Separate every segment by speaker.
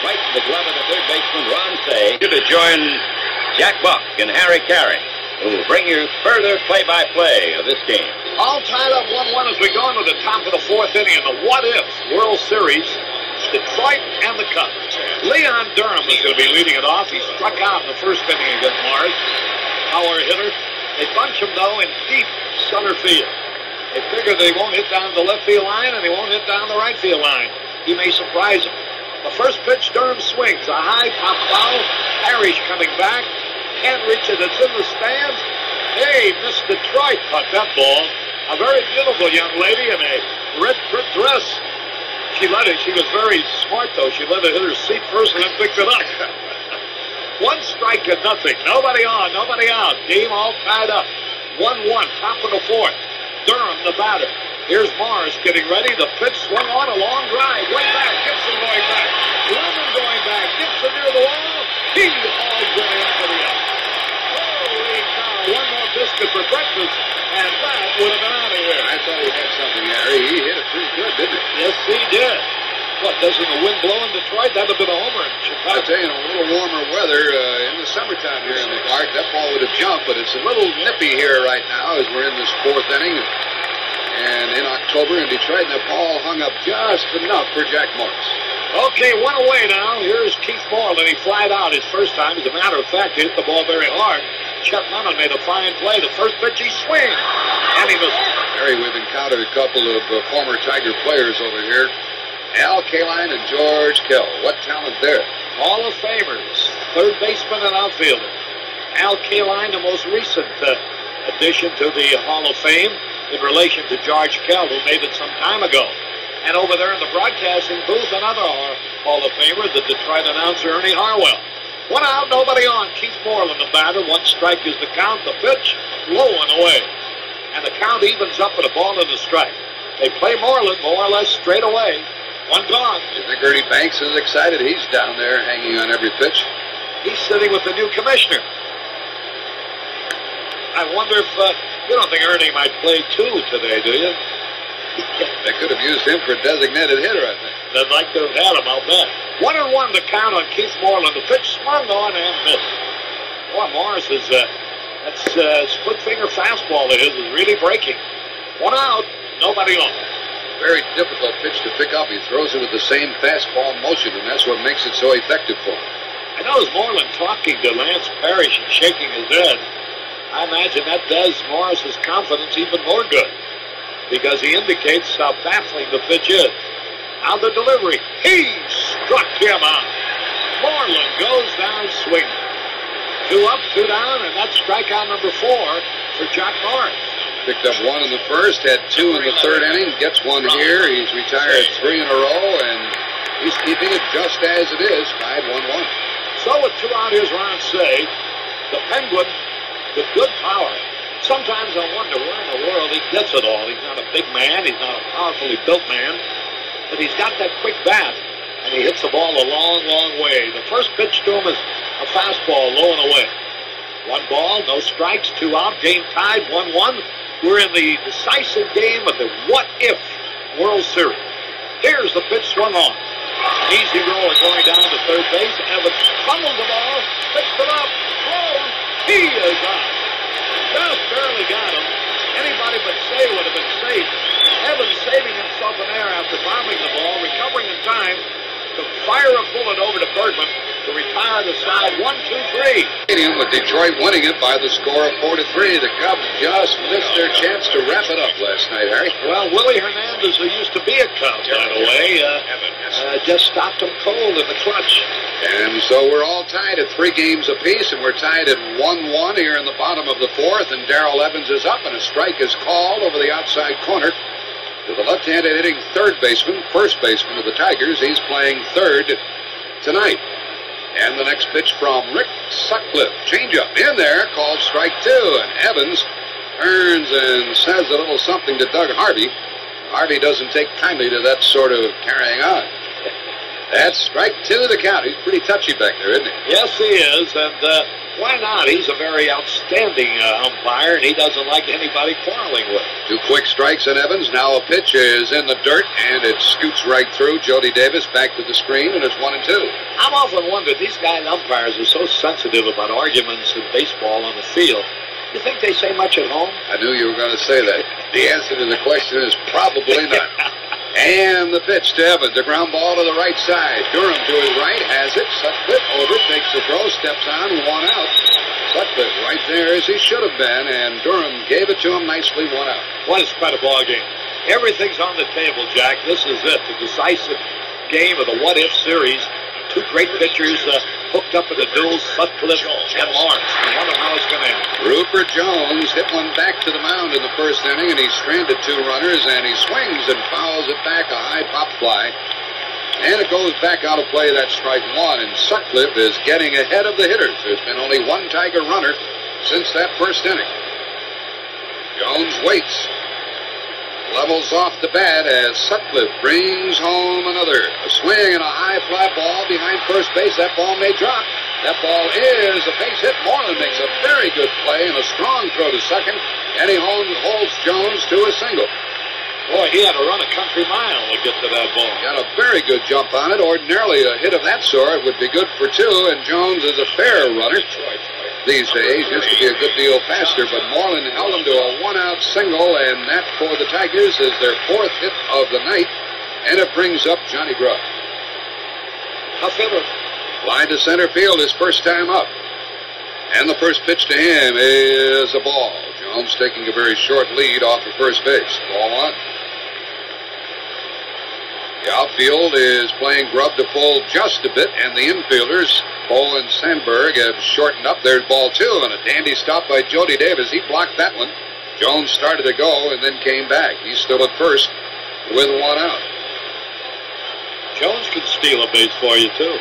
Speaker 1: Right to the glove of the third baseman, Ron Say, to join Jack Buck and Harry Carey, who will bring you further play-by-play of this game.
Speaker 2: All tied up 1-1 as we go into the top of the fourth inning in the what-if World Series. Detroit and the Cubs. Leon Durham is going to be leading it off. He struck out in the first inning against Mars. Power hitter. They bunch him, though, in deep center field. They figure they won't hit down the left field line and they won't hit down the right field line. He may surprise them. The first pitch, Durham swings. A high pop foul. Parrish coming back. Can't reach it. It's in the stands. Hey, Miss Detroit caught that ball. A very beautiful young lady in a red dress. She let it. She was very smart, though. She let it hit her seat first and then picked it up. 1 strike to nothing. Nobody on, nobody out. Game all tied up. 1-1, top of the fourth. Durham, the batter. Here's Mars getting ready. The pitch swung on, a long drive. Way back. Gibson going back. Lemon going back. Gibson near the wall. He hauled way up to the up. Holy cow. One more biscuit for breakfast, and that would have been out of here.
Speaker 3: I thought he had something, Harry. He hit it pretty good, didn't he?
Speaker 2: Yes, he did. What, doesn't the wind blow in Detroit? That would have been a homer in Chicago.
Speaker 3: I'll tell you, in a little warmer weather in the summertime here in the park, that ball would have jumped, but it's a little nippy here right now as we're in this fourth inning. And in October in Detroit, the ball hung up just enough for Jack Morris.
Speaker 2: Okay, 1 away now. Here's Keith Moreland. He flied out his first time. As a matter of fact, he hit the ball very hard. Chet Lemon made a fine play. The first pitch, he swings. And he missed.
Speaker 3: Harry, we've encountered a couple of former Tiger players over here. Al Kaline and George Kell. What talent there.
Speaker 2: Hall of Famers. Third baseman and outfielder. Al Kaline, the most recent addition to the Hall of Fame in relation to George Kell, who made it some time ago. And over there in the broadcasting booth, another Hall of Famer, the Detroit announcer, Ernie Harwell. 1 out, nobody on. Keith Moreland, the batter. 1 strike is the count. The pitch, low and away. And the count evens up with a ball and a strike. They play Moreland more or less straight away. 1 gone.
Speaker 3: You think Ernie Banks is excited? He's down there hanging on every pitch.
Speaker 2: He's sitting with the new commissioner. I wonder if, you don't think Ernie might play 2 today, do you?
Speaker 3: They could have used him for a designated hitter, I think.
Speaker 2: They'd like to have had him, I'll bet. 1-1 the count on Keith Moreland. The pitch swung on and missed. Boy, Morris is, that's split finger fastball of his is really breaking. 1 out, nobody on.
Speaker 3: Very difficult pitch to pick up. He throws it with the same fastball motion, and that's what makes it so effective for him.
Speaker 2: I noticed Moreland talking to Lance Parrish and shaking his head. I imagine that does Morris's confidence even more good, because he indicates how baffling the pitch is. Now the delivery. He struck him out. Moreland goes down swinging. 2 up, 2 down, and that's strikeout number 4 for Jack Morris.
Speaker 3: Picked up 1 in the first, had 2 in the third inning, gets 1 here. He's retired 3 in a row, and he's keeping it just as it is, tied 1-1.
Speaker 2: So with 2 out, here's Ron Say. The Penguin with good power. Sometimes I wonder where in the world he gets it all. He's not a big man. He's not a powerfully built man. But he's got that quick bat, and he hits the ball a long, long way. The first pitch to him is a fastball low and away. 1 ball, no strikes, 2 out. Game tied, 1-1. We're in the decisive game of the what-if World Series. Here's the pitch swung on. Easy roller going down to third base. Evans fumbled the ball, picks it up, throws. He is out. Just barely got him. Anybody but Say would have been safe. Evans saving himself in air after bombing the ball, recovering in time to fire a bullet over to Bergman to retire the side 1-2-3.
Speaker 3: Stadium with Detroit winning it by the score of 4-3. The Cubs just missed their chance to wrap it up last night, Harry.
Speaker 2: Well, Willie Hernandez, who used to be a Cub, by the way, just stopped him cold in the clutch.
Speaker 3: And so we're all tied at 3 games apiece, and we're tied at 1-1 here in the bottom of the fourth, and Darrell Evans is up, and a strike is called over the outside corner to the left-handed hitting third baseman, first baseman of the Tigers. He's playing third tonight. And the next pitch from Rick Sutcliffe. Changeup in there, called strike 2. And Evans turns and says a little something to Doug Harvey. Harvey doesn't take kindly to that sort of carrying on. That's strike 2 the count. He's pretty touchy back there, isn't he?
Speaker 2: Yes, he is, and why not? He's a very outstanding umpire, and he doesn't like anybody quarreling with him.
Speaker 3: 2 quick strikes on Evans. Now a pitch is in the dirt, and it scoots right through. Jody Davis back to the screen, and it's 1-2.
Speaker 2: I've often wondered, these guys umpires are so sensitive about arguments in baseball on the field. You think they say much at home?
Speaker 3: I knew you were going to say that. The answer to the question is probably not. And the pitch to Evans, a ground ball to the right side. Durham to his right, has it. Sutcliffe over, takes the throw, steps on, 1 out. Sutcliffe right there as he should have been, and Durham gave it to him nicely, 1 out.
Speaker 2: What a spread of ball game. Everything's on the table, Jack. This is it, the decisive game of the what-if series. 2 great pitchers hooked up in the duel, Sutcliffe and Lawrence. I wonder how it's going to end.
Speaker 3: Rupert Jones hit one back to the mound in the first inning, and he stranded 2 runners, and he swings and fouls it back, a high pop fly. And it goes back out of play. That's strike 1, and Sutcliffe is getting ahead of the hitters. There's been only 1 Tiger runner since that first inning. Jones waits. Levels off the bat as Sutcliffe brings home another. A swing and a high fly ball behind first base. That ball may drop. That ball is a base hit. Moreland makes a very good play and a strong throw to second. And he holds Jones to a single.
Speaker 2: Boy, he had to run a country mile to get to that ball.
Speaker 3: Got a very good jump on it. Ordinarily, a hit of that sort would be good for 2, and Jones is a fair runner. These days, used to be a good deal faster, but Moreland held him to a 1-out single, and that for the Tigers is their 4th hit of the night, and it brings up Johnny Grubb.
Speaker 2: Tough hitter.
Speaker 3: Line to center field, his first time up. And the first pitch to him is a ball. Jones taking a very short lead off of first base. Ball 1. The outfield is playing Grubb to pull just a bit, and the infielders, Poe and Sandberg, have shortened up. There's ball 2, and a dandy stop by Jody Davis. He blocked that one. Jones started to go and then came back. He's still at first with 1 out.
Speaker 2: Jones can steal a base for you, too.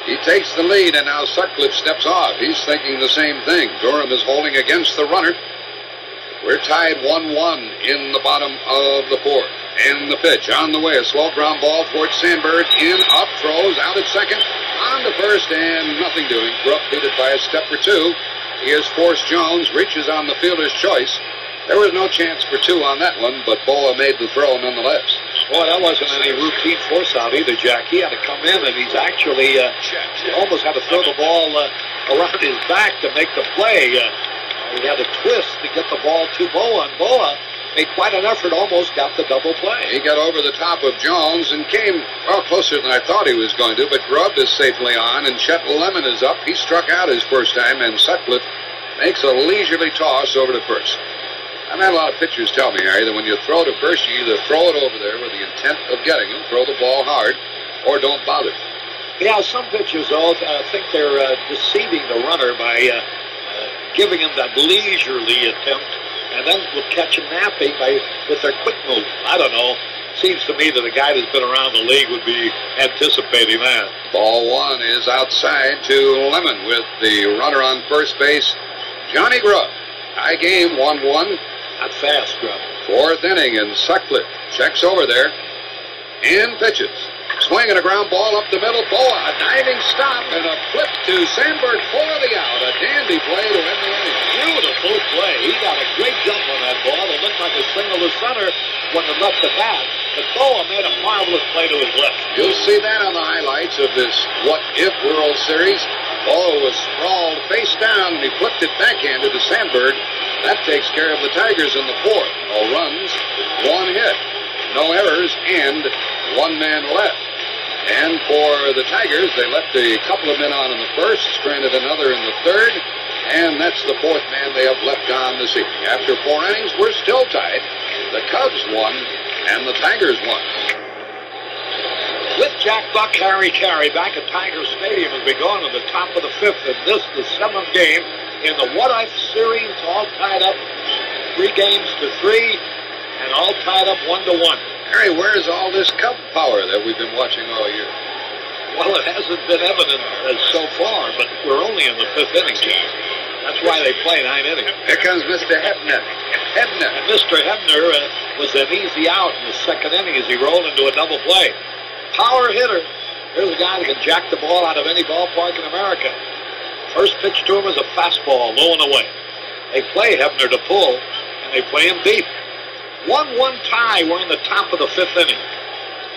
Speaker 3: He takes the lead, and now Sutcliffe steps off. He's thinking the same thing. Durham is holding against the runner. We're tied 1-1 in the bottom of the 4th. And the pitch on the way. A slow ground ball towards Sandberg. In, up, throws, out at second. On to first, and nothing doing. Grubb beat it by a step or 2. He has forced Jones. Reaches on the fielder's choice. There was no chance for 2 on that one, but Boa made the throw nonetheless.
Speaker 2: Boy, that wasn't any routine force out either, Jack. He had to come in, and he's actually almost had to throw the ball around his back to make the play. He had to twist to get the ball to Boa, and Boa made quite an effort, almost got the double play.
Speaker 3: He got over the top of Jones and came, well, closer than I thought he was going to, but Grubb is safely on, and Chet Lemon is up. He struck out his first time, and Sutcliffe makes a leisurely toss over to first. I've had a lot of pitchers tell me, Harry, that when you throw to first, you either throw it over there with the intent of getting him, throw the ball hard, or don't bother.
Speaker 2: Yeah, some pitchers, though, think they're deceiving the runner by giving him that leisurely attempt, and then will catch him napping with their quick move. I don't know. Seems to me that a guy that's been around the league would be anticipating that.
Speaker 3: Ball 1 is outside to Lemon with the runner on first base, Johnny Grubb. High game, 1-1.
Speaker 2: Not fast, Grubb.
Speaker 3: 4th inning, and Sutcliffe checks over there and pitches. Swinging a ground ball up the middle. Boa, a diving stop and a flip to Sandberg for the out. A dandy play to end the inning.
Speaker 2: Beautiful play. He got a great jump on that ball. It looked like a single to center when it left the bat. But Boa made a marvelous play to his left.
Speaker 3: You'll see that on the highlights of this what-if World Series. Boa was sprawled face down, and he flipped it backhanded to Sandberg. That takes care of the Tigers in the 4th. No runs, 1 hit, no errors, and 1 man left. And for the Tigers, they left a couple of men on in the 1st, stranded another in the 3rd, and that's the 4th man they have left on this evening. After 4 innings, we're still tied. The Cubs won, and the Tigers won.
Speaker 2: With Jack Buck, Harry Carey back at Tiger Stadium as we go on to the top of the 5th, and this the 7th game in the what-if series, all tied up 3 games to 3, and all tied up 1-1.
Speaker 3: Harry, where's all this Cub power that we've been watching all year?
Speaker 2: Well, it hasn't been evident so far, but we're only in the 5th inning, Jack. That's why they play 9 innings.
Speaker 3: Here comes Mr. Hebner.
Speaker 2: And Mr. Hebner was an easy out in the 2nd inning as he rolled into a double play. Power hitter, Here's a guy that can jack the ball out of any ballpark in America. First pitch to him is a fastball, low and away. They play Hebner to pull, and they play him deep. 1-1 tie. We're in the top of the 5th inning.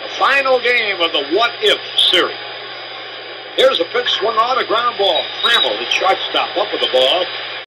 Speaker 2: The final game of the what-if series. Here's a pitch swung on, a ground ball. Trammell, the shortstop, up with the ball.